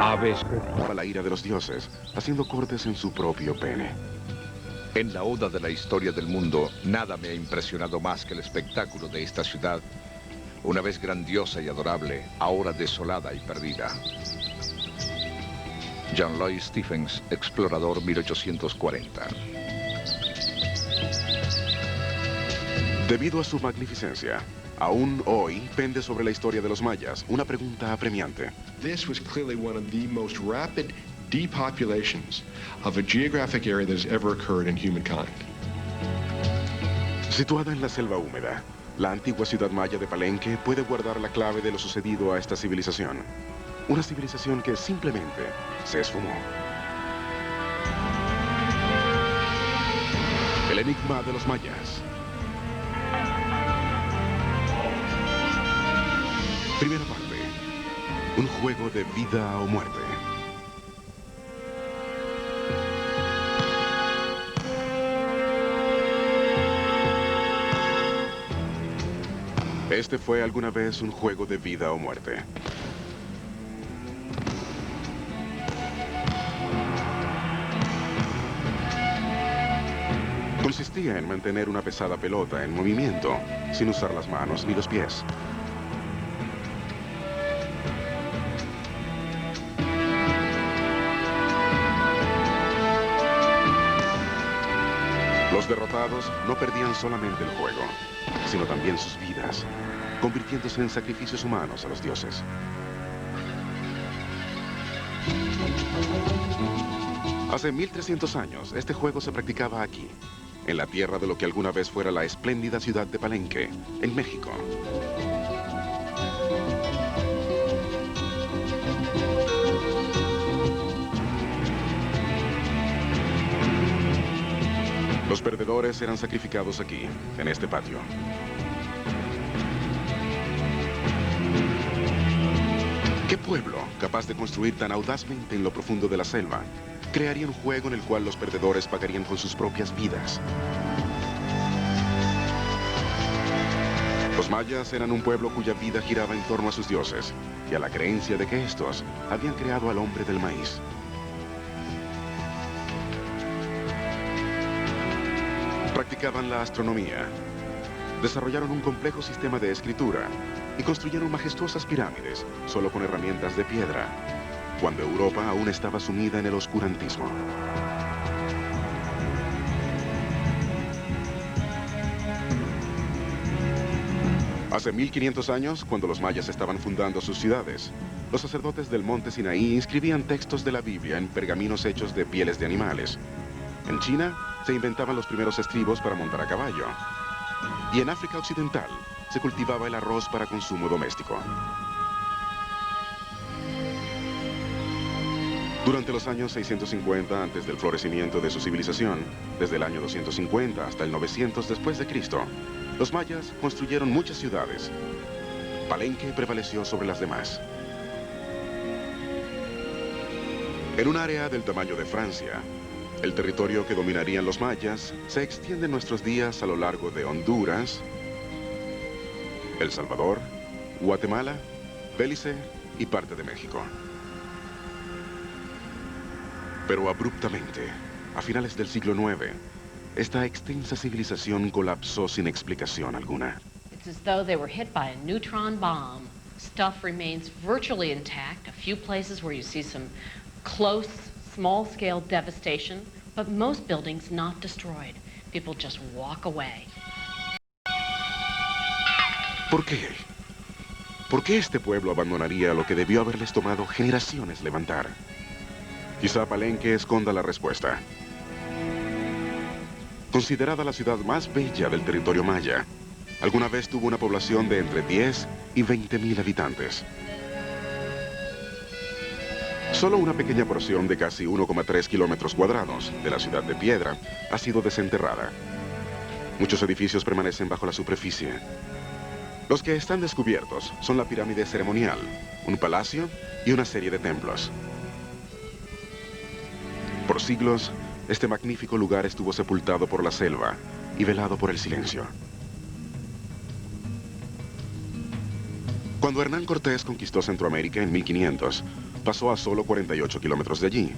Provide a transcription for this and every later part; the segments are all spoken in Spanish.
aves. A la ira de los dioses, haciendo cortes en su propio pene. En la oda de la historia del mundo, nada me ha impresionado más que el espectáculo de esta ciudad, una vez grandiosa y adorable, ahora desolada y perdida. John Lloyd Stephens, Explorador 1840. Debido a su magnificencia, aún hoy pende sobre la historia de los mayas una pregunta apremiante. This was clearly one of the most rapid depopulations of a geographic area that has ever occurred in humankind. Situada en la selva húmeda, la antigua ciudad maya de Palenque puede guardar la clave de lo sucedido a esta civilización. Una civilización que simplemente se esfumó. El enigma de los mayas. Primera parte. Un juego de vida o muerte. Este fue alguna vez un juego de vida o muerte. Consistía en mantener una pesada pelota en movimiento, sin usar las manos ni los pies. Los derrotados no perdían solamente el juego, sino también sus vidas, convirtiéndose en sacrificios humanos a los dioses. Hace 1300 años, este juego se practicaba aquí, en la tierra de lo que alguna vez fuera la espléndida ciudad de Palenque, en México. Los perdedores eran sacrificados aquí, en este patio. ¿Qué pueblo, capaz de construir tan audazmente en lo profundo de la selva, crearía un juego en el cual los perdedores pagarían con sus propias vidas? Los mayas eran un pueblo cuya vida giraba en torno a sus dioses y a la creencia de que estos habían creado al hombre del maíz. Practicaban la astronomía, desarrollaron un complejo sistema de escritura y construyeron majestuosas pirámides solo con herramientas de piedra, cuando Europa aún estaba sumida en el oscurantismo. Hace 1500 años, cuando los mayas estaban fundando sus ciudades, los sacerdotes del monte Sinaí inscribían textos de la Biblia en pergaminos hechos de pieles de animales. En China, se inventaban los primeros estribos para montar a caballo. Y en África Occidental, se cultivaba el arroz para consumo doméstico. Durante los años 650 antes del florecimiento de su civilización, desde el año 250 hasta el 900 después de Cristo, los mayas construyeron muchas ciudades. Palenque prevaleció sobre las demás. En un área del tamaño de Francia, el territorio que dominarían los mayas se extiende en nuestros días a lo largo de Honduras, El Salvador, Guatemala, Belice y parte de México. Pero abruptamente, a finales del siglo IX, esta extensa civilización colapsó sin explicación alguna. It's as though they were hit by a neutron bomb. Stuff remains virtually intact. A few places where you see some close, small-scale devastation, but most buildings not destroyed. People just walk away. ¿Por qué? ¿Por qué este pueblo abandonaría lo que debió haberles tomado generaciones levantar? Quizá Palenque esconda la respuesta. Considerada la ciudad más bella del territorio maya, alguna vez tuvo una población de entre 10 y 20,000 habitantes. Solo una pequeña porción de casi 1,3 kilómetros cuadrados de la ciudad de Piedra ha sido desenterrada. Muchos edificios permanecen bajo la superficie. Los que están descubiertos son la pirámide ceremonial, un palacio y una serie de templos. Por siglos, este magnífico lugar estuvo sepultado por la selva y velado por el silencio. Cuando Hernán Cortés conquistó Centroamérica en 1500, pasó a solo 48 kilómetros de allí.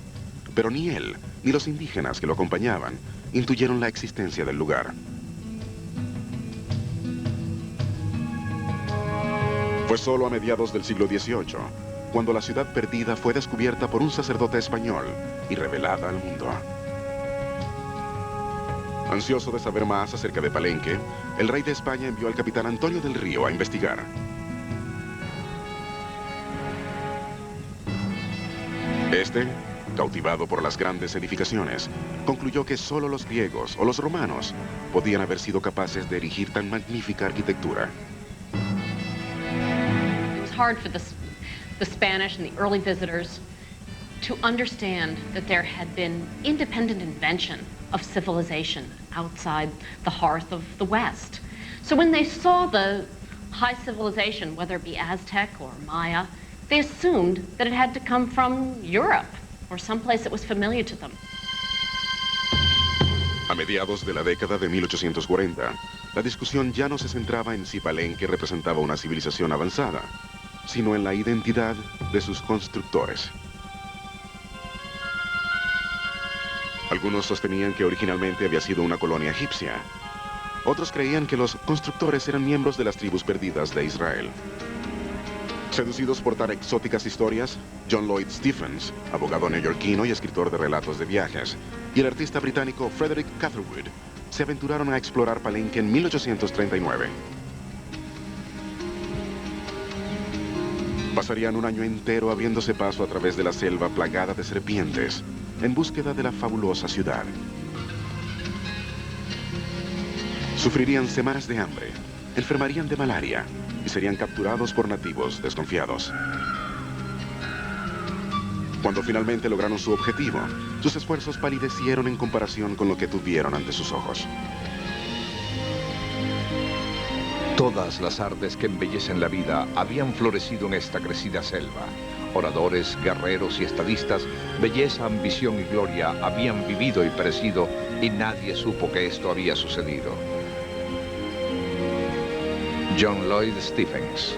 Pero ni él, ni los indígenas que lo acompañaban, intuyeron la existencia del lugar. Fue solo a mediados del siglo XVIII, cuando la ciudad perdida fue descubierta por un sacerdote español y revelada al mundo. Ansioso de saber más acerca de Palenque, el rey de España envió al capitán Antonio del Río a investigar. Este, cautivado por las grandes edificaciones, concluyó que solo los griegos o los romanos podían haber sido capaces de erigir tan magnífica arquitectura. It was hard for the Spanish and the early visitors to understand that there had been independent invention of civilization outside the hearth of the West. So when they saw the high civilization, whether it be Aztec or Maya, they assumed that it had to come from Europe or someplace that was familiar to them. A mediados de la década de 1840, la discusión ya no se centraba en si Palenque representaba una civilización avanzada, sino en la identidad de sus constructores. Algunos sostenían que originalmente había sido una colonia egipcia. Otros creían que los constructores eran miembros de las tribus perdidas de Israel. Seducidos por tan exóticas historias, John Lloyd Stephens, abogado neoyorquino y escritor de relatos de viajes, y el artista británico Frederick Catherwood se aventuraron a explorar Palenque en 1839. Pasarían un año entero abriéndose paso a través de la selva plagada de serpientes, en búsqueda de la fabulosa ciudad. Sufrirían semanas de hambre, enfermarían de malaria y serían capturados por nativos desconfiados. Cuando finalmente lograron su objetivo, sus esfuerzos palidecieron en comparación con lo que tuvieron ante sus ojos. Todas las artes que embellecen la vida habían florecido en esta crecida selva. Oradores, guerreros y estadistas, belleza, ambición y gloria habían vivido y perecido y nadie supo que esto había sucedido. John Lloyd Stephens.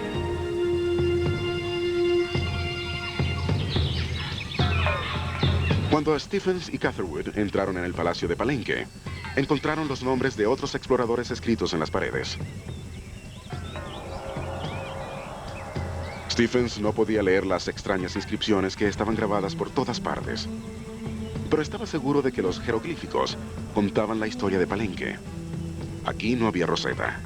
Cuando Stephens y Catherwood entraron en el Palacio de Palenque, encontraron los nombres de otros exploradores escritos en las paredes. Stephens no podía leer las extrañas inscripciones que estaban grabadas por todas partes, pero estaba seguro de que los jeroglíficos contaban la historia de Palenque. Aquí no había Rosetta.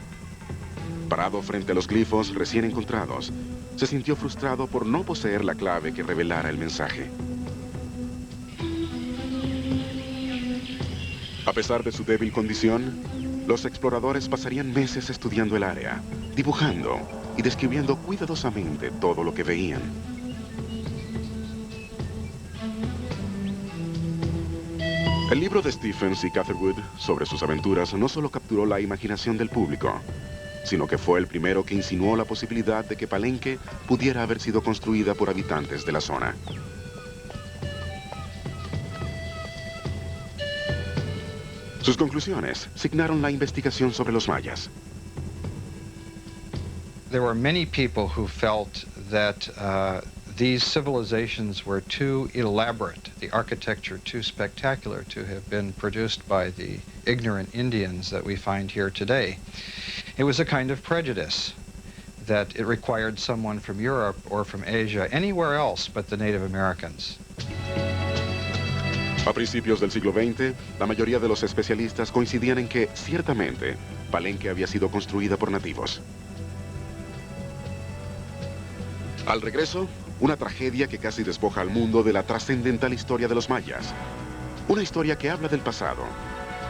Parado frente a los glifos recién encontrados, se sintió frustrado por no poseer la clave que revelara el mensaje. A pesar de su débil condición, los exploradores pasarían meses estudiando el área, dibujando y describiendo cuidadosamente todo lo que veían. El libro de Stephens y Catherwood sobre sus aventuras no solo capturó la imaginación del público, sino que fue el primero que insinuó la posibilidad de que Palenque pudiera haber sido construida por habitantes de la zona. Sus conclusiones signaron la investigación sobre los mayas. There were many people who felt that these civilizations were too elaborate, the architecture too spectacular to have been produced by the ignorant Indians that we find here today. It was a kind of prejudice that it required someone from Europe or from Asia, anywhere else but the Native Americans. A principios del siglo XX, la mayoría de los especialistas coincidían en que, ciertamente, Palenque había sido construida por nativos. Al regreso, una tragedia que casi despoja al mundo de la trascendental historia de los mayas. Una historia que habla del pasado,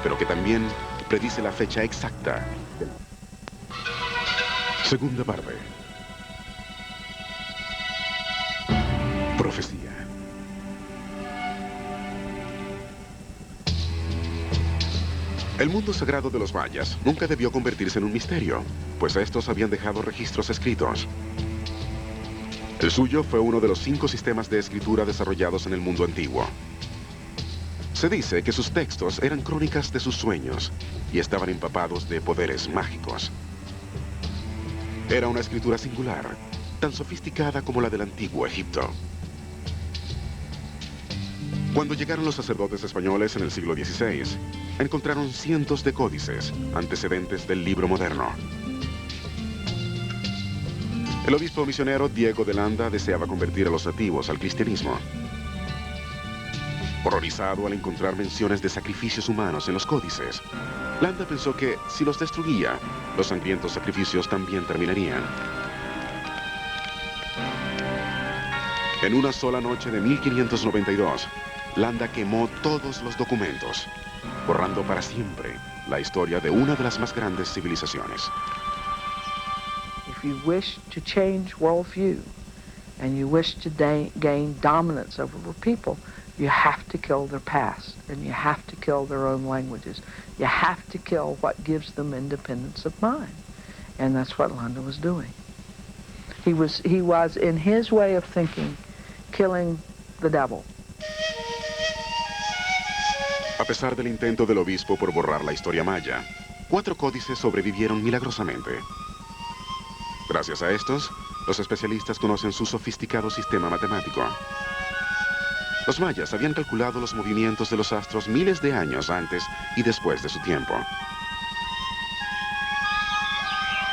pero que también predice la fecha exacta. Segunda parte. Profecía. El mundo sagrado de los mayas nunca debió convertirse en un misterio, pues estos habían dejado registros escritos. El suyo fue uno de los 5 sistemas de escritura desarrollados en el mundo antiguo. Se dice que sus textos eran crónicas de sus sueños y estaban empapados de poderes mágicos. Era una escritura singular, tan sofisticada como la del antiguo Egipto. Cuando llegaron los sacerdotes españoles en el siglo XVI, encontraron cientos de códices, antecedentes del libro moderno. El obispo misionero Diego de Landa deseaba convertir a los nativos al cristianismo. Horrorizado al encontrar menciones de sacrificios humanos en los códices, Landa pensó que, si los destruía, los sangrientos sacrificios también terminarían. En una sola noche de 1592, Landa quemó todos los documentos, borrando para siempre la historia de una de las más grandes civilizaciones. If you wish to change worldview and you wish to gain dominance over people, you have to kill their past and you have to kill their own languages. You have to kill what gives them independence of mind. And that's what Landa was doing. He was, in his way of thinking, killing the devil. A pesar del intento del obispo por borrar la historia maya, 4 códices sobrevivieron milagrosamente. Gracias a estos, los especialistas conocen su sofisticado sistema matemático. Los mayas habían calculado los movimientos de los astros miles de años antes y después de su tiempo.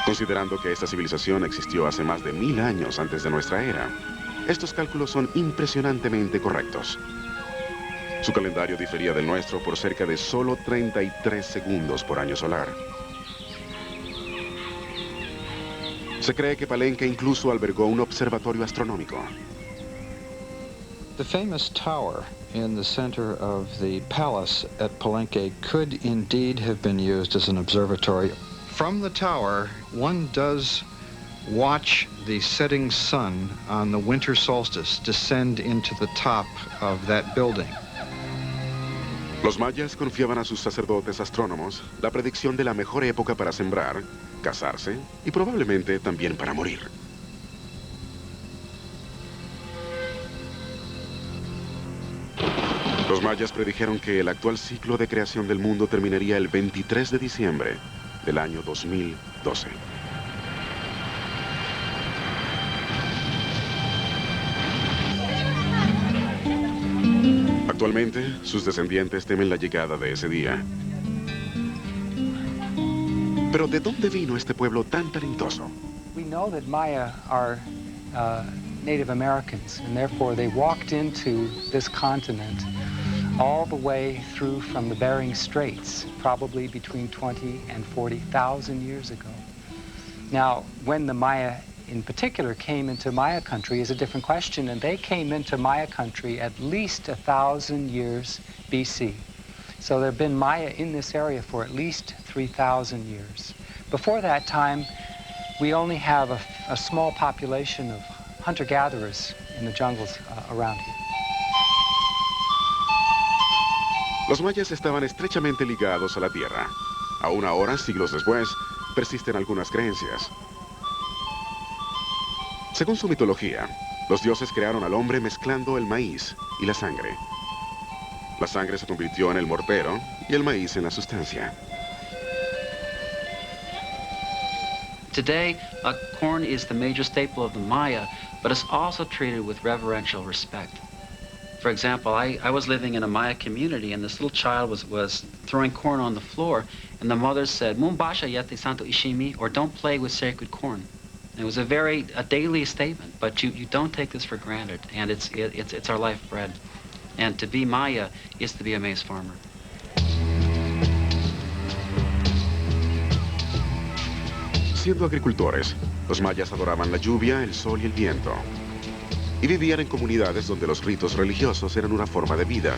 Considerando que esta civilización existió hace más de 1000 años antes de nuestra era, estos cálculos son impresionantemente correctos. Su calendario difería del nuestro por cerca de solo 33 segundos por año solar. Se cree que Palenque incluso albergó un observatorio astronómico. The famous tower in the center of the palace at Palenque could indeed have been used as an observatory. From the tower, one does watch the setting sun on the winter solstice descend into the top of that building. Los mayas confiaban a sus sacerdotes astrónomos la predicción de la mejor época para sembrar, casarse y probablemente también para morir. Los mayas predijeron que el actual ciclo de creación del mundo terminaría el 23 de diciembre del año 2012. Actualmente, sus descendientes temen la llegada de ese día. Pero ¿de dónde vino este pueblo tan talentoso? We know that Maya are Native Americans, and therefore they walked into this continent all the way through from the Bering Straits, probably between 20 and 40,000 years ago. Now, when the Maya in particular came into Maya country is a different question, and they came into Maya country at least 1,000 years BC. So there have been Maya in this area for at least 3,000 years. Before that time, we only have a small population of hunter-gatherers in the jungles around here. Los mayas estaban estrechamente ligados a la tierra. Aún ahora, siglos después, persisten algunas creencias. Según su mitología, los dioses crearon al hombre mezclando el maíz y la sangre. La sangre se convirtió en el mortero y el maíz en la sustancia. Today, corn is the major staple of the Maya, but it's also treated with reverential respect. For example, I was living in a Maya community, and this little child was throwing corn on the floor, and the mother said, "Mumbasha yate santo ishimi," or "Don't play with sacred corn." And it was a daily statement, but you don't take this for granted, and it's our life bread. And to be Maya is to be a maize farmer. Siendo agricultores, los mayas adoraban la lluvia, el sol y el viento. Y vivían en comunidades donde los ritos religiosos eran una forma de vida.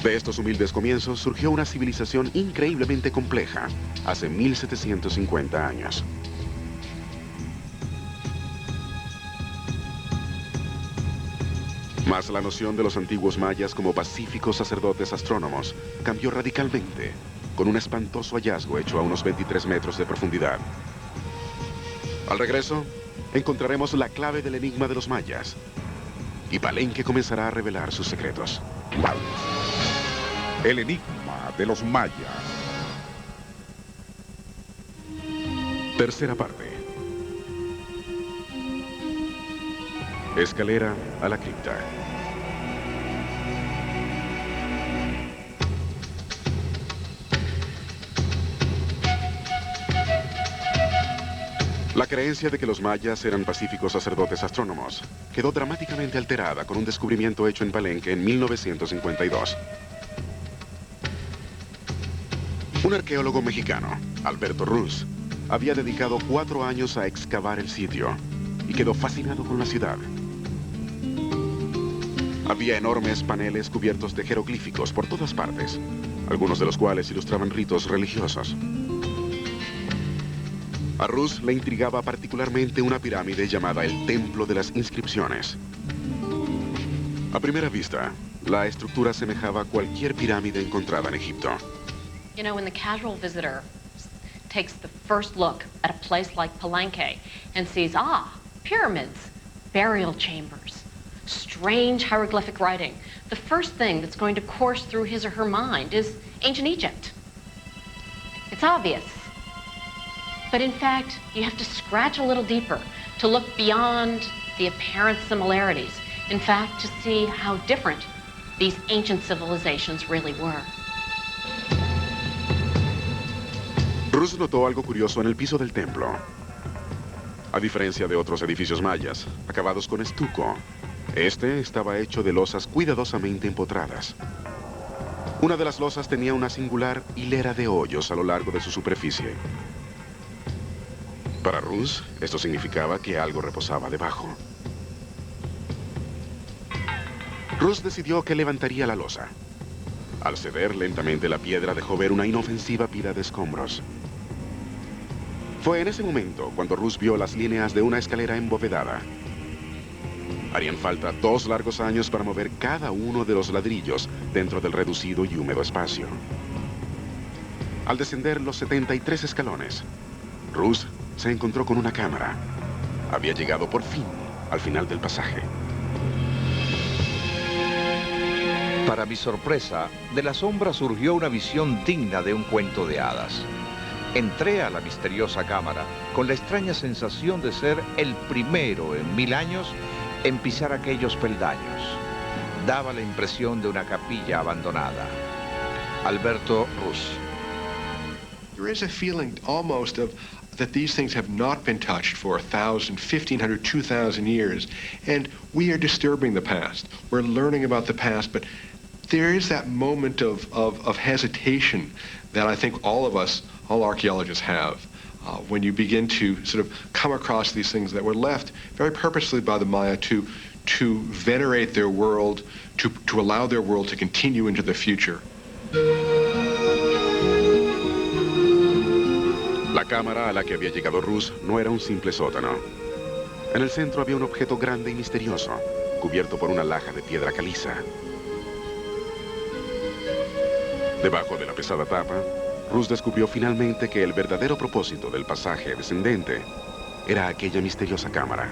De estos humildes comienzos surgió una civilización increíblemente compleja hace 1750 años. Mas la noción de los antiguos mayas como pacíficos sacerdotes astrónomos cambió radicalmente con un espantoso hallazgo hecho a unos 23 metros de profundidad. Al regreso, encontraremos la clave del enigma de los mayas y Palenque comenzará a revelar sus secretos. El enigma de los mayas. Tercera parte. Escalera a la cripta. La creencia de que los mayas eran pacíficos sacerdotes astrónomos quedó dramáticamente alterada con un descubrimiento hecho en Palenque en 1952. Un arqueólogo mexicano, Alberto Ruz, había dedicado 4 años a excavar el sitio y quedó fascinado con la ciudad. Había enormes paneles cubiertos de jeroglíficos por todas partes, algunos de los cuales ilustraban ritos religiosos. A Ruz le intrigaba particularmente una pirámide llamada el Templo de las Inscripciones. A primera vista, la estructura semejaba a cualquier pirámide encontrada en Egipto. You know, when the casual visitor takes the first look at a place like Palenque and sees, pyramids, burial chambers, strange hieroglyphic writing, the first thing that's going to course through his or her mind is ancient Egypt. It's obvious. But in fact, you have to scratch a little deeper to look beyond the apparent similarities. In fact, to see how different these ancient civilizations really were. Ruz notó algo curioso en el piso del templo. A diferencia de otros edificios mayas, acabados con estuco, este estaba hecho de losas cuidadosamente empotradas. Una de las losas tenía una singular hilera de hoyos a lo largo de su superficie. Para Ruz, esto significaba que algo reposaba debajo. Ruz decidió que levantaría la losa. Al ceder lentamente la piedra dejó ver una inofensiva pila de escombros. Fue en ese momento cuando Ruz vio las líneas de una escalera embovedada. Harían falta 2 largos años para mover cada uno de los ladrillos dentro del reducido y húmedo espacio. Al descender los 73 escalones, Ruz se encontró con una cámara. Había llegado por fin al final del pasaje. Para mi sorpresa, de la sombra surgió una visión digna de un cuento de hadas. Entré a la misteriosa cámara con la extraña sensación de ser el primero en 1000 años en pisar aquellos peldaños. Daba la impresión de una capilla abandonada. Alberto Ruz. There is a feeling almost of that these things have not been touched for 1,000, 1,500, 2,000 years. And we are disturbing the past. We're learning about the past, but there is that moment of hesitation that I think all of us, all archaeologists have, when you begin to sort of come across these things that were left very purposely by the Maya to venerate their world, to allow their world to continue into the future. La cámara a la que había llegado Ruz no era un simple sótano. En el centro había un objeto grande y misterioso, cubierto por una laja de piedra caliza. Debajo de la pesada tapa, Ruz descubrió finalmente que el verdadero propósito del pasaje descendente era aquella misteriosa cámara.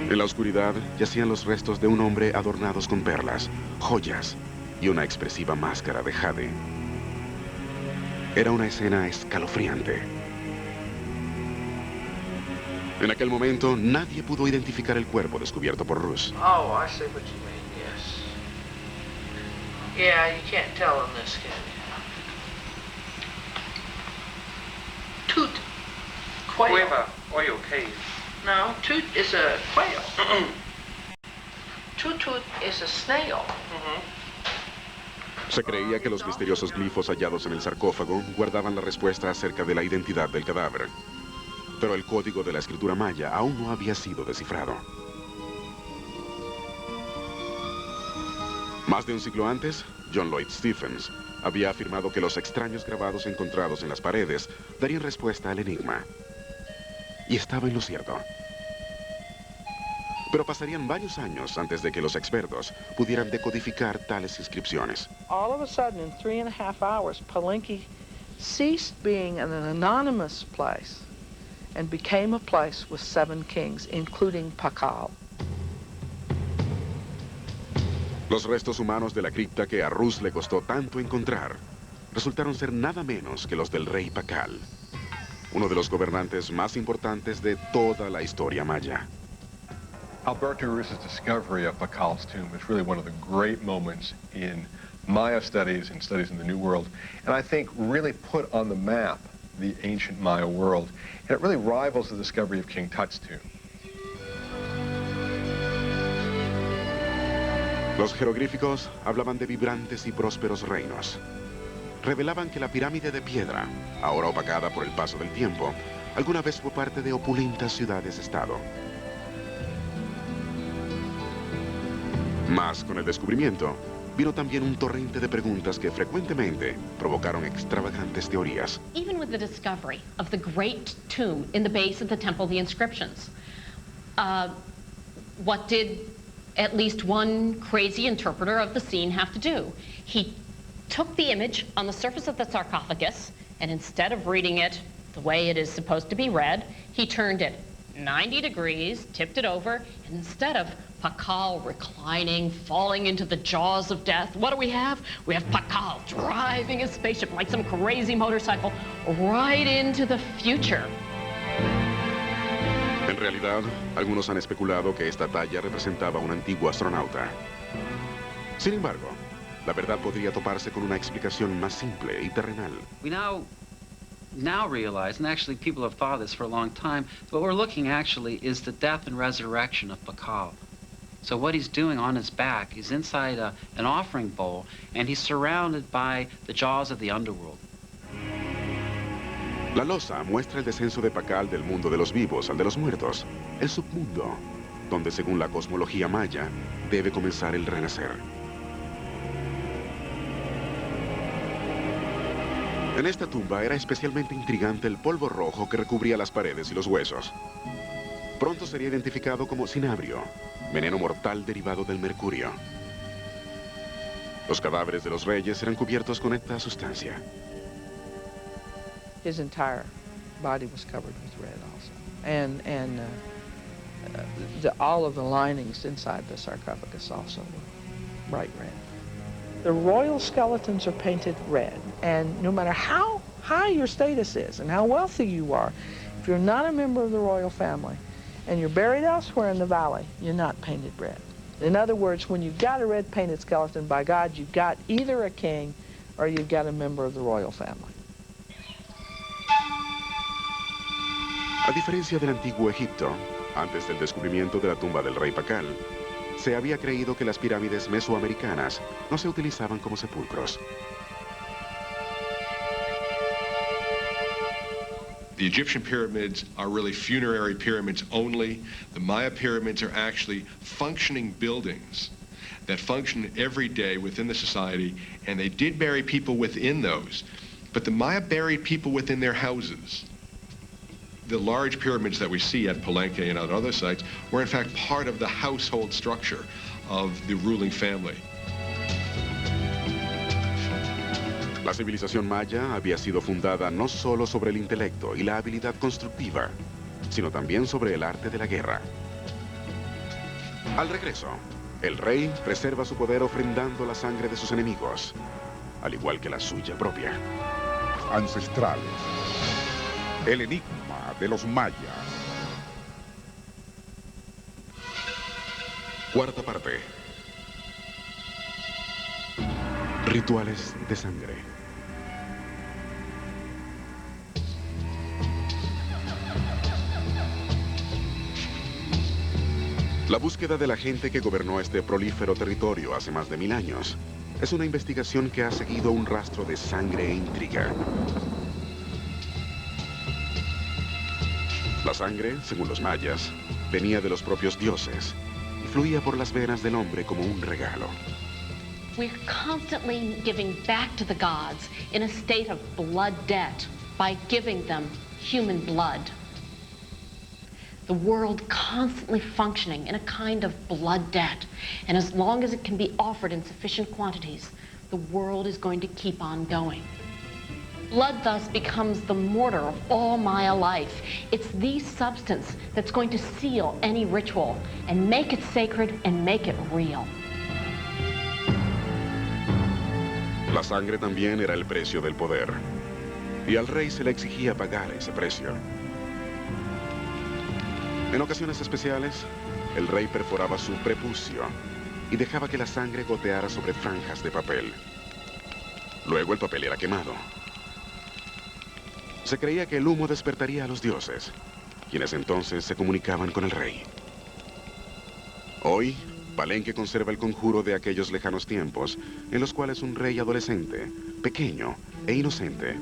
En la oscuridad yacían los restos de un hombre adornados con perlas, joyas y una expresiva máscara de jade. Era una escena escalofriante. En aquel momento, nadie pudo identificar el cuerpo descubierto por Ruz. Oh, I see what you mean, yes. Yeah, you can't tell in this, can you? Toot. Quail. Cueva, oil cave. No, toot is a quail. Toot is a snail. Se creía que los misteriosos glifos hallados en el sarcófago guardaban la respuesta acerca de la identidad del cadáver. Pero el código de la escritura maya aún no había sido descifrado. Más de un siglo antes, John Lloyd Stephens había afirmado que los extraños grabados encontrados en las paredes darían respuesta al enigma. Y estaba en lo cierto. Pero pasarían varios años antes de que los expertos pudieran decodificar tales inscripciones. All of a sudden, in 3.5 hours, Palenque ceased being an anonymous place and became a place with 7 kings, including Pakal. Los restos humanos de la cripta que a Ruz le costó tanto encontrar resultaron ser nada menos que los del rey Pakal, uno de los gobernantes más importantes de toda la historia maya. Alberto Ruiza's discovery of Pacal's tomb is really one of the great moments in Maya studies and studies in the New World, and I think really put on the map the ancient Maya world, and it really rivals the discovery of King Tut's tomb. Los jeroglíficos hablaban de vibrantes y prósperos reinos. Revelaban que la pirámide de piedra, ahora opacada por el paso del tiempo, alguna vez fue parte de opulentas ciudades-estado. Mas con el descubrimiento, vino también un torrente de preguntas que frecuentemente provocaron extravagantes teorías. Even with the discovery of the great tomb in the base of the temple, the inscriptions, what did at least one crazy interpreter of the scene have to do? He took the image on the surface of the sarcophagus, and instead of reading it the way it is supposed to be read, he turned it 90 degrees, tipped it over, and instead of Pakal reclining, falling into the jaws of death, what do we have? We have Pakal driving his spaceship like some crazy motorcycle right into the future. En realidad, algunos han especulado que esta talla representaba a un antiguo astronauta. Sin embargo, la verdad podría toparse con una explicación más simple y terrenal. We now realize, and actually people have thought this for a long time, what we're looking actually is the death and resurrection of Pakal. So what he's doing on his back, he's inside an offering bowl, and he's surrounded by the jaws of the underworld. La losa muestra el descenso de Pakal del mundo de los vivos al de los muertos, el submundo, donde según la cosmología maya, debe comenzar el renacer. En esta tumba era especialmente intrigante el polvo rojo que recubría las paredes y los huesos. Pronto sería identificado como cinabrio, veneno mortal derivado del mercurio. Los cadáveres de los reyes eran cubiertos con esta sustancia. His entire body was covered with red also. And all of the linings inside the sarcophagus also were bright red. The royal skeletons are painted red, and no matter how high your status is and how wealthy you are, if you're not a member of the royal family and you're buried elsewhere in the valley, you're not painted red. In other words, when you've got a red painted skeleton, by God, you've got either a king or you've got a member of the royal family. A diferencia del antiguo Egipto, antes del descubrimiento de la tumba del rey Pakal, se había creído que las pirámides mesoamericanas no se utilizaban como sepulcros. The Egyptian pyramids are really funerary pyramids only. The Maya pyramids are actually functioning buildings that function every day within the society, and they did bury people within those. But the Maya buried people within their houses. The large pyramids that we see at Palenque and at other sites were in fact part of the household structure of the ruling family. La civilización maya había sido fundada no solo sobre el intelecto y la habilidad constructiva, sino también sobre el arte de la guerra. Al regreso, el rey preserva su poder ofrendando la sangre de sus enemigos, al igual que la suya propia. Ancestrales. El enigma de los mayas. Cuarta parte. Rituales de sangre. La búsqueda de la gente que gobernó este prolífero territorio hace más de 1000 años es una investigación que ha seguido un rastro de sangre e intriga. La sangre, según los mayas, venía de los propios dioses y fluía por las venas del hombre como un regalo. We're constantly giving back to the gods in a state of blood debt by giving them human blood. The world constantly functioning in a kind of blood debt, and as long as it can be offered in sufficient quantities, the world is going to keep on going. Blood thus becomes the mortar of all Maya life. It's the substance that's going to seal any ritual and make it sacred and make it real. La sangre también era el precio del poder, y al rey se le exigía pagar ese precio. En ocasiones especiales, el rey perforaba su prepucio y dejaba que la sangre goteara sobre franjas de papel. Luego el papel era quemado. Se creía que el humo despertaría a los dioses, quienes entonces se comunicaban con el rey. Hoy, Palenque conserva el conjuro de aquellos lejanos tiempos en los cuales un rey adolescente, pequeño e inocente,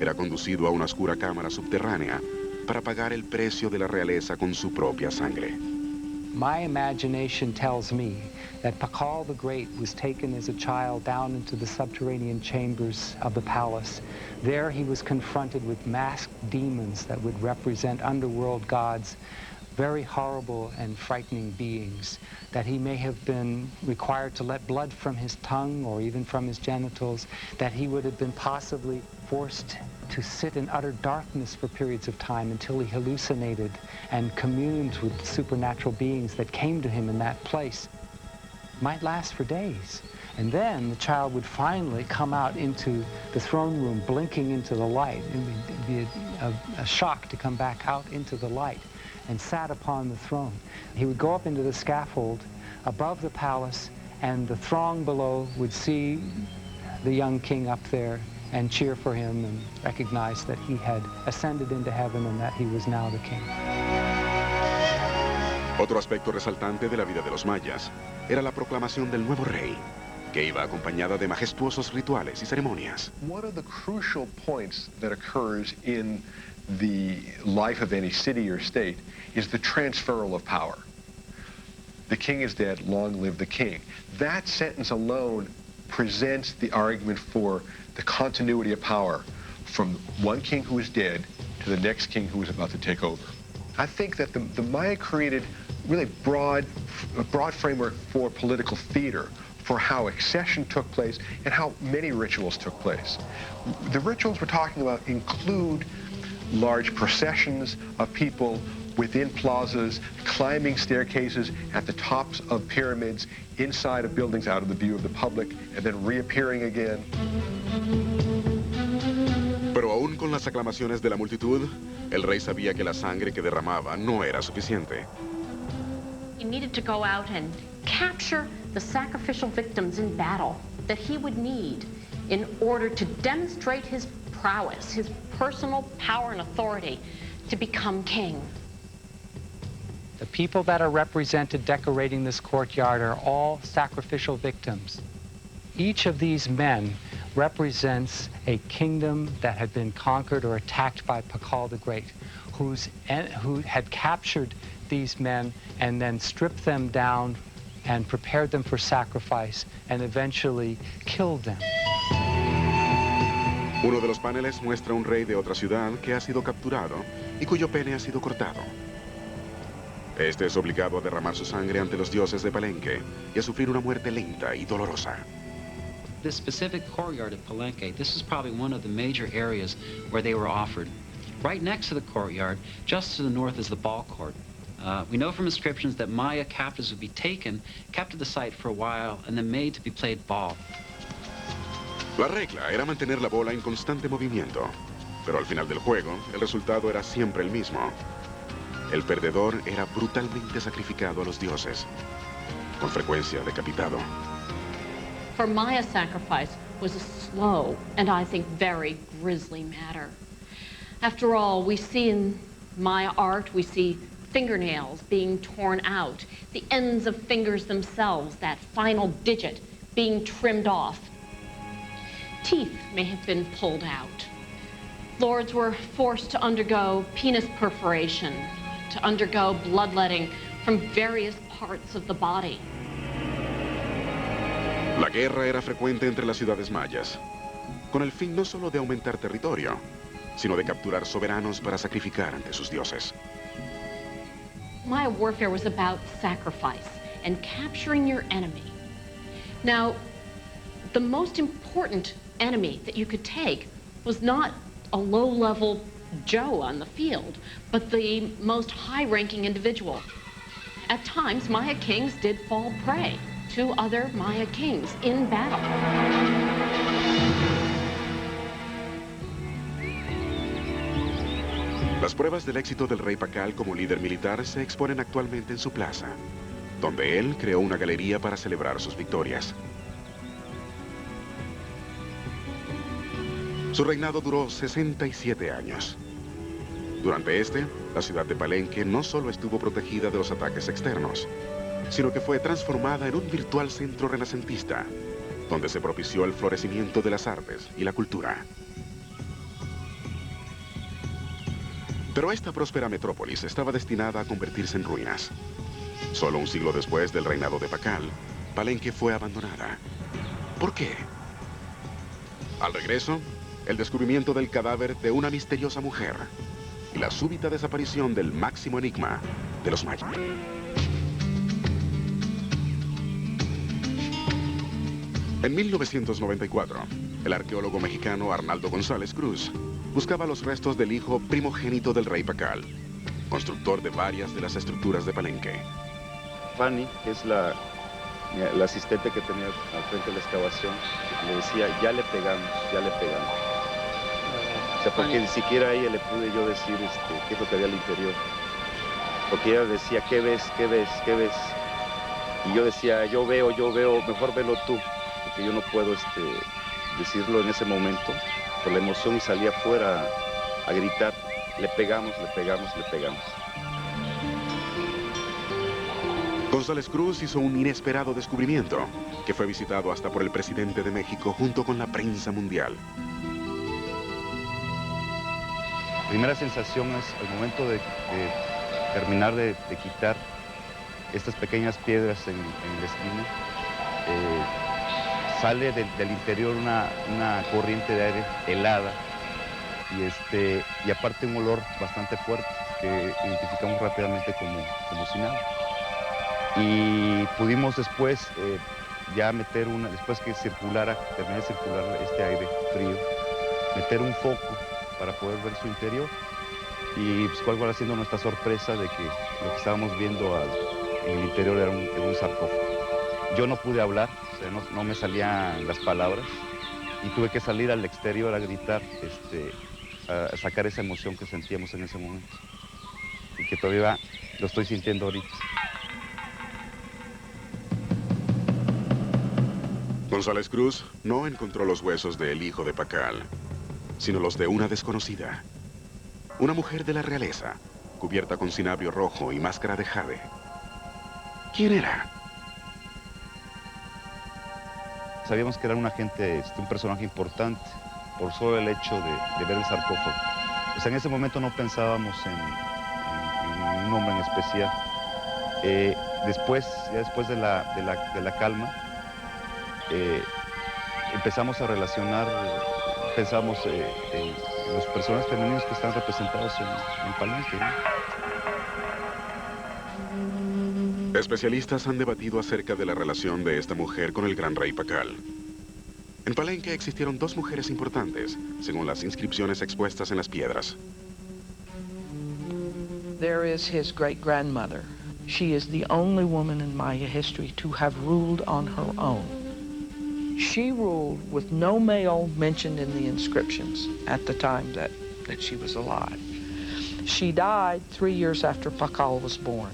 era conducido a una oscura cámara subterránea para pagar el precio de la realeza con su propia sangre. My imagination tells me that Pakal the Great was taken as a child down into the subterranean chambers of the palace. There he was confronted with masked demons that would represent underworld gods, very horrible and frightening beings, that he may have been required to let blood from his tongue or even from his genitals, that he would have been possibly forced to sit in utter darkness for periods of time until he hallucinated and communed with supernatural beings that came to him in that place. Might last for days. And then the child would finally come out into the throne room, blinking into the light. It would be a shock to come back out into the light, and sat upon the throne. He would go up into the scaffold above the palace, and the throng below would see the young king up there and cheer for him and recognize that he had ascended into heaven and that he was now the king. Otro aspecto resaltante de la vida de los mayas era la proclamación del nuevo rey, que iba acompañada de majestuosos rituales y ceremonias. One of the crucial points that occurs in the life of any city or state is the transferal of power. The king is dead, long live the king. That sentence alone presents the argument for the continuity of power from one king who is dead to the next king who is about to take over. I think that the Maya created really a broad framework for political theater, for how accession took place and how many rituals took place. The rituals we're talking about include large processions of people within plazas, climbing staircases at the tops of pyramids, inside of buildings out of the view of the public, and then reappearing again. Pero aún con las aclamaciones de la multitud, el rey sabía que la sangre que derramaba no era suficiente. He needed to go out and capture the sacrificial victims in battle that he would need in order to demonstrate his prowess, his personal power and authority to become king. The people that are represented decorating this courtyard are all sacrificial victims. Each of these men represents a kingdom that had been conquered or attacked by Pakal the Great, who had captured these men and then stripped them down and prepared them for sacrifice and eventually killed them. Uno de los paneles muestra un rey de otra ciudad que ha sido capturado y cuyo pene ha sido cortado. Este es obligado a derramar su sangre ante los dioses de Palenque y a sufrir una muerte lenta y dolorosa. This specific courtyard at Palenque, this is probably one of the major areas where they were offered. Right next to the courtyard, just to the north, is the ball court. We know from inscriptions that Maya captives would be taken, kept at the site for a while, and then made to be played ball. La regla era mantener la bola en constante movimiento, pero al final del juego, el resultado era siempre el mismo. El perdedor era brutalmente sacrificado a los dioses, con frecuencia decapitado. For Maya, sacrifice was a slow and I think very grisly matter. After all, we see in Maya art, we see fingernails being torn out, the ends of fingers themselves, that final digit, being trimmed off. Teeth may have been pulled out. Lords were forced to undergo penis perforation, to undergo bloodletting from various parts of the body. La guerra era frecuente entre las ciudades mayas, con el fin no solo de aumentar territorio, sino de capturar soberanos para sacrificar ante sus dioses. Maya warfare was about sacrifice and capturing your enemy. Now, the most important enemy that you could take was not a low-level Joe on the field, but the most high-ranking individual. At times, Maya kings did fall prey to other Maya kings in battle. Las Las pruebas del éxito del rey Pakal como líder militar se exponen actualmente en su plaza, donde él creó una galería para celebrar sus victorias. Su reinado duró 67 años. Durante este, la ciudad de Palenque no solo estuvo protegida de los ataques externos, sino que fue transformada en un virtual centro renacentista, donde se propició el florecimiento de las artes y la cultura. Pero esta próspera metrópolis estaba destinada a convertirse en ruinas. Solo un siglo después del reinado de Pakal, Palenque fue abandonada. ¿Por qué? Al regreso, el descubrimiento del cadáver de una misteriosa mujer y la súbita desaparición del máximo enigma de los mayas. En 1994, el arqueólogo mexicano Arnaldo González Cruz buscaba los restos del hijo primogénito del rey Pakal, constructor de varias de las estructuras de Palenque. Fanny, que es la asistente que tenía al frente de la excavación, le decía, ya le pegamos, ya le pegamos. O sea, porque ni siquiera a ella le pude yo decir qué es lo que había al interior. Porque ella decía, ¿qué ves? ¿Qué ves? ¿Qué ves? Y yo decía, yo veo, mejor velo tú. Porque yo no puedo decirlo en ese momento por la emoción y salí afuera a gritar, le pegamos, le pegamos, le pegamos. González Cruz hizo un inesperado descubrimiento que fue visitado hasta por el presidente de México junto con la prensa mundial. La primera sensación es al momento de terminar de quitar estas pequeñas piedras en la esquina, sale del interior una corriente de aire helada y aparte un olor bastante fuerte que identificamos rápidamente como sin agua. Y pudimos después ya meter después que terminé de circular este aire frío, meter un foco para poder ver su interior. Y pues cuál va siendo nuestra sorpresa de que lo que estábamos viendo en el interior era un sarcófago. Yo no pude hablar, o sea, no me salían las palabras y tuve que salir al exterior a gritar, a sacar esa emoción que sentíamos en ese momento y que todavía lo estoy sintiendo ahorita. González Cruz no encontró los huesos del hijo de Pakal, sino los de una desconocida. Una mujer de la realeza, cubierta con cinabrio rojo y máscara de jade. ¿Quién era? Sabíamos que era un personaje importante, por solo el hecho de ver el sarcófago. O sea, en ese momento no pensábamos en un hombre en especial. Ya después de la calma, empezamos a relacionar, pensamos en los personajes femeninos que están representados en Palenque, ¿no? Especialistas han debatido acerca de la relación de esta mujer con el gran rey Pakal. En Palenque existieron dos mujeres importantes, según las inscripciones expuestas en las piedras. There is his great-grandmother. She is the only woman in Maya history to have ruled on her own. She ruled with no male mentioned in the inscriptions at the time that she was alive. She died 3 years after Pakal was born.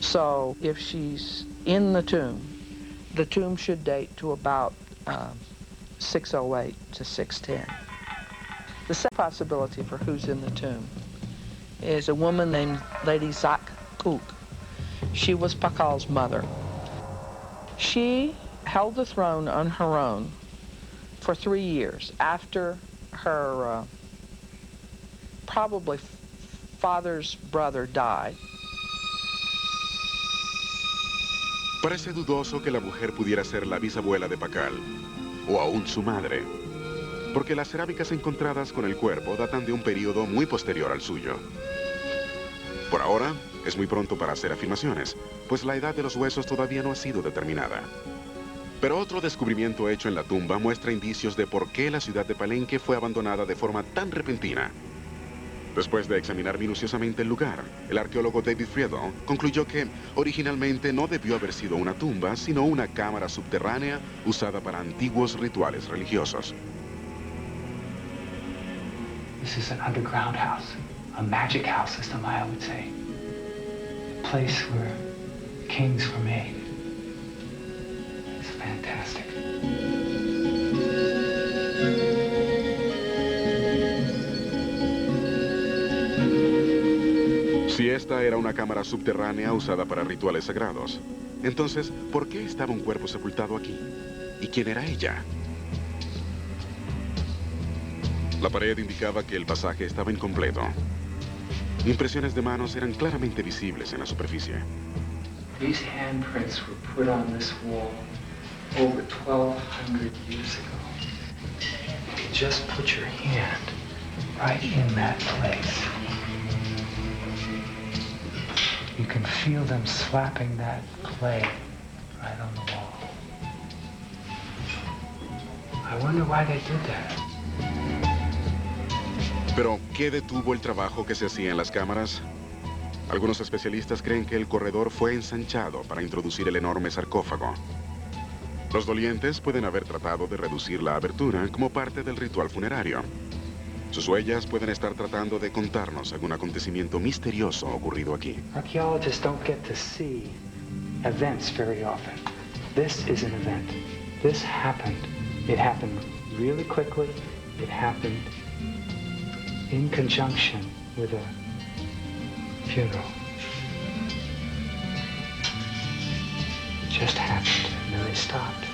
So if she's in the tomb should date to about 608 to 610. The second possibility for who's in the tomb is a woman named Lady Zak Kook. She was Pakal's mother. She held the throne on her own for 3 years after her probably father's brother died. Parece dudoso que la mujer pudiera ser la bisabuela de Pakal, o aún su madre, porque las cerámicas encontradas con el cuerpo datan de un periodo muy posterior al suyo. Por ahora, es muy pronto para hacer afirmaciones, pues la edad de los huesos todavía no ha sido determinada. Pero otro descubrimiento hecho en la tumba muestra indicios de por qué la ciudad de Palenque fue abandonada de forma tan repentina. Después de examinar minuciosamente el lugar, el arqueólogo David Friedel concluyó que originalmente no debió haber sido una tumba, sino una cámara subterránea usada para antiguos rituales religiosos. This is an underground house. a magic house, as the Maya would say. A place where kings were made. It's fantastic. Si esta era una cámara subterránea usada para rituales sagrados, entonces, ¿por qué estaba un cuerpo sepultado aquí? ¿Y quién era ella? La pared indicaba que el pasaje estaba incompleto. Impresiones de manos eran claramente visibles en la superficie. These handprints were put on this wall over 1,200 years ago. You just put your hand right in that place. You can feel them slapping that clay right on the wall. I wonder why they did that. Pero, ¿qué detuvo el trabajo que se hacía en las cámaras? Algunos especialistas creen que el corredor fue ensanchado para introducir el enorme sarcófago. Los dolientes pueden haber tratado de reducir la abertura como parte del ritual funerario. Sus huellas pueden estar tratando de contarnos algún acontecimiento misterioso ocurrido aquí. Archaeologists don't get to see events very often. This is an event. This happened. It happened really quickly. It happened in conjunction with a funeral. It just happened, and then they stopped.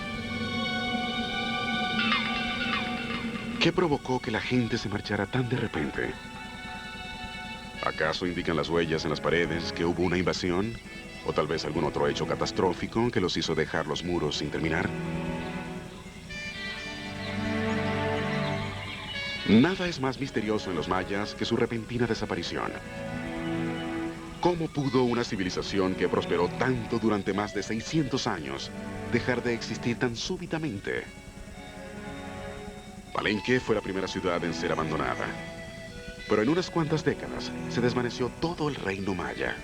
¿Qué provocó que la gente se marchara tan de repente? ¿Acaso indican las huellas en las paredes que hubo una invasión? ¿O tal vez algún otro hecho catastrófico que los hizo dejar los muros sin terminar? Nada es más misterioso en los mayas que su repentina desaparición. ¿Cómo pudo una civilización que prosperó tanto durante más de 600 años dejar de existir tan súbitamente? Palenque fue la primera ciudad en ser abandonada. Pero en unas cuantas décadas se desvaneció todo el reino maya.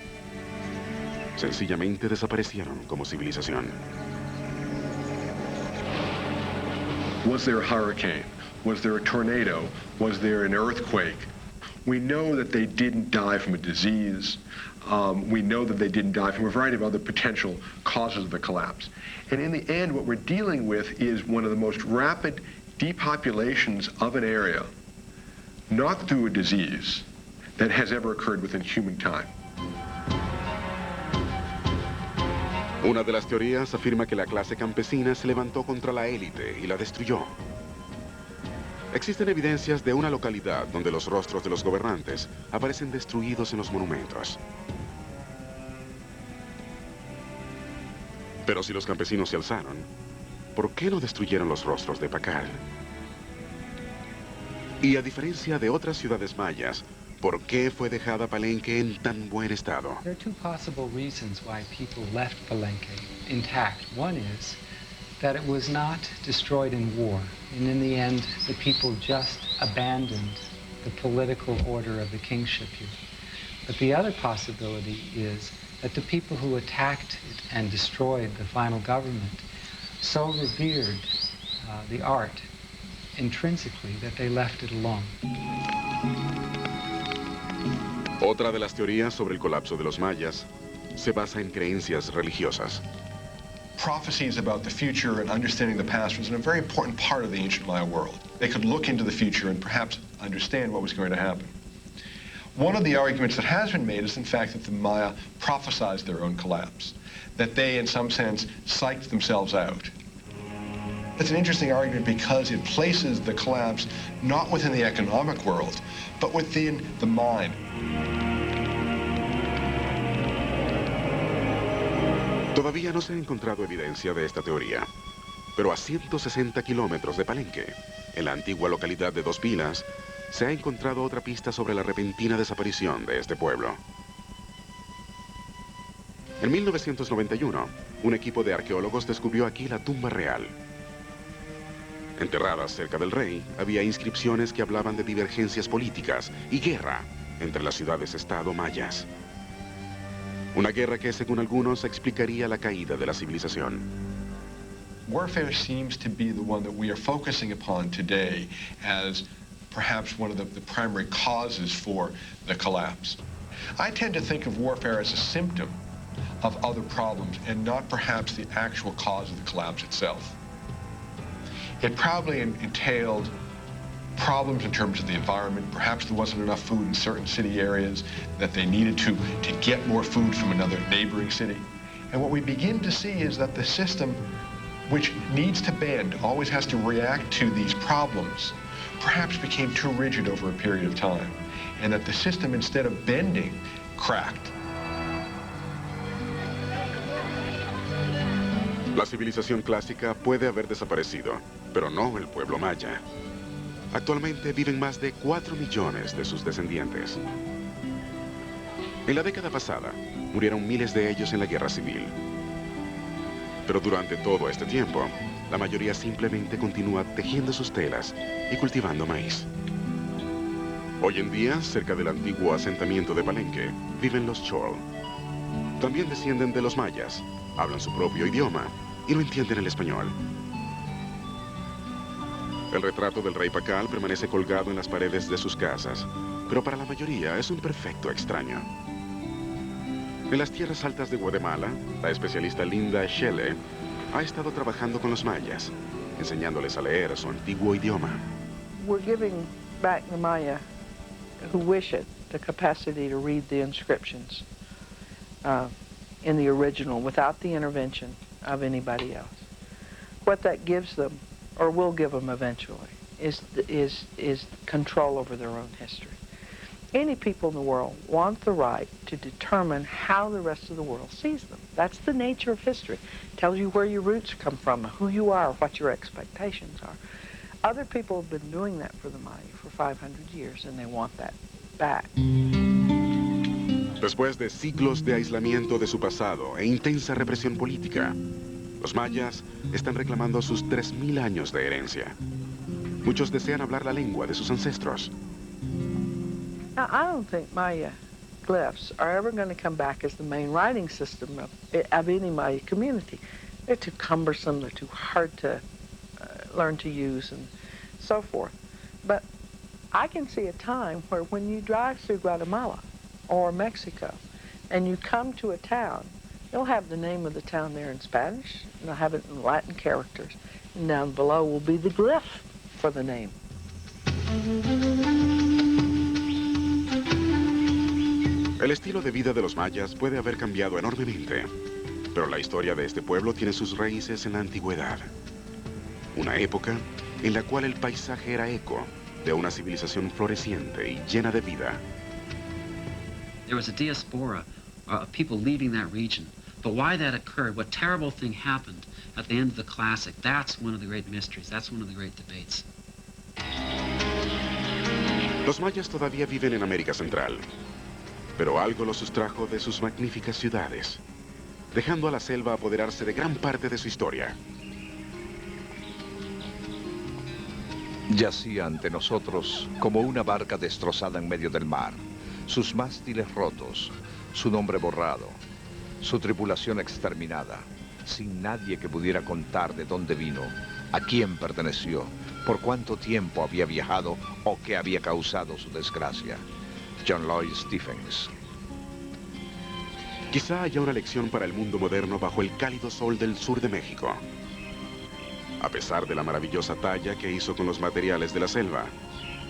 Sencillamente desaparecieron como civilización. Was there a hurricane? Was there a tornado? Was there an earthquake? We know that they didn't die from a disease. We know that they didn't die from a variety of other potential causes of the collapse. And in the end, what we're dealing with is one of the most rapid depopulations of an area, not through a disease, that has ever occurred within human time. Una de las teorías afirma que la clase campesina se levantó contra la élite y la destruyó. Existen evidencias de una localidad donde los rostros de los gobernantes aparecen destruidos en los monumentos. Pero si los campesinos se alzaron, ¿por qué no destruyeron los rostros de Pacal? Y a diferencia de otras ciudades mayas, ¿por qué fue dejada Palenque en tan buen estado? There are two possible reasons why people left Palenque intact. One is that it was not destroyed in war, and in the end, the people just abandoned the political order of the kingship here. But the other possibility is that the people who attacked it and destroyed the final government so revered the art intrinsically that they left it alone. Otra de las teorías sobre el colapso de los mayas se basa en creencias religiosas. Prophecies about the future and understanding the past was a very important part of the ancient Maya world. They could look into the future and perhaps understand what was going to happen. One of the arguments that has been made is, in fact, that the Maya prophesized their own collapse, that they, in some sense, psyched themselves out. That's an interesting argument because it places the collapse not within the economic world, but within the mind. Todavía no se ha encontrado evidencia de esta teoría, pero a 160 kilómetros de Palenque, en la antigua localidad de Dos Pilas, se ha encontrado otra pista sobre la repentina desaparición de este pueblo. En 1991, un equipo de arqueólogos descubrió aquí la tumba real. Enterradas cerca del rey, había inscripciones que hablaban de divergencias políticas y guerra entre las ciudades-estado mayas. Una guerra que, según algunos, explicaría la caída de la civilización. Warfare seems to be the one that we are focusing upon today as perhaps one of the primary causes for the collapse. I tend to think of warfare as a symptom of other problems and not perhaps the actual cause of the collapse itself. It probably entailed problems in terms of the environment. Perhaps there wasn't enough food in certain city areas, that they needed to get more food from another neighboring city. And what we begin to see is that the system, which needs to bend, always has to react to these problems, perhaps became too rigid over a period of time, and that the system, instead of bending, cracked. La civilización clásica puede haber desaparecido, pero no el pueblo maya. Actualmente viven más de 4 millones de sus descendientes. En la década pasada, murieron miles de ellos en la guerra civil. Pero durante todo este tiempo, la mayoría simplemente continúa tejiendo sus telas y cultivando maíz. Hoy en día, cerca del antiguo asentamiento de Palenque, viven los Chol. También descienden de los mayas, hablan su propio idioma y no entienden el español. El retrato del rey Pacal permanece colgado en las paredes de sus casas, pero para la mayoría es un perfecto extraño. En las tierras altas de Guatemala, la especialista Linda Schelle ha estado trabajando con los mayas, enseñándoles a leer su antiguo idioma. We're giving back the Maya who wish it the capacity to read the inscriptions in the original without the intervention of anybody else. What that gives them, or will give them eventually, is control over their own history. Any people in the world want the right to determine how the rest of the world sees them. That's the nature of history. It tells you where your roots come from, who you are, what your expectations are. Other people have been doing that for the Maya for 500 years, and they want that back. Después de siglos de aislamiento de su pasado e intensa represión política, los mayas están reclamando sus 3.000 años de herencia. Muchos desean hablar la lengua de sus ancestros. Now, I don't think Maya glyphs are ever going to come back as the main writing system of any Maya community. They're too cumbersome, they're too hard to learn to use, and so forth. But I can see a time where when you drive through Guatemala or Mexico and you come to a town, you'll have the name of the town there in Spanish, and they'll have it in Latin characters, and down below will be the glyph for the name. El estilo de vida de los mayas puede haber cambiado enormemente, pero la historia de este pueblo tiene sus raíces en la antigüedad. Una época en la cual el paisaje era eco de una civilización floreciente y llena de vida. There was a diaspora of people leaving that region. But why that occurred, what terrible thing happened at the end of the Classic, that's one of the great mysteries, that's one of the great debates. Los mayas todavía viven en América Central, pero algo los sustrajo de sus magníficas ciudades, dejando a la selva apoderarse de gran parte de su historia. Yacía ante nosotros como una barca destrozada en medio del mar, sus mástiles rotos, su nombre borrado, su tripulación exterminada, sin nadie que pudiera contar de dónde vino, a quién perteneció, por cuánto tiempo había viajado o qué había causado su desgracia. John Lloyd Stephens. Quizá haya una lección para el mundo moderno bajo el cálido sol del sur de México. A pesar de la maravillosa talla que hizo con los materiales de la selva,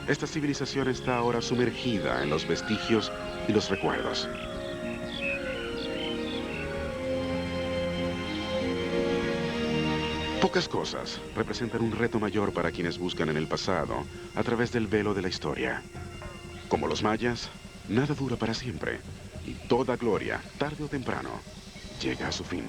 esta civilización está ahora sumergida en los vestigios y los recuerdos. Pocas cosas representan un reto mayor para quienes buscan en el pasado a través del velo de la historia. Como los mayas, nada dura para siempre y toda gloria, tarde o temprano, llega a su fin.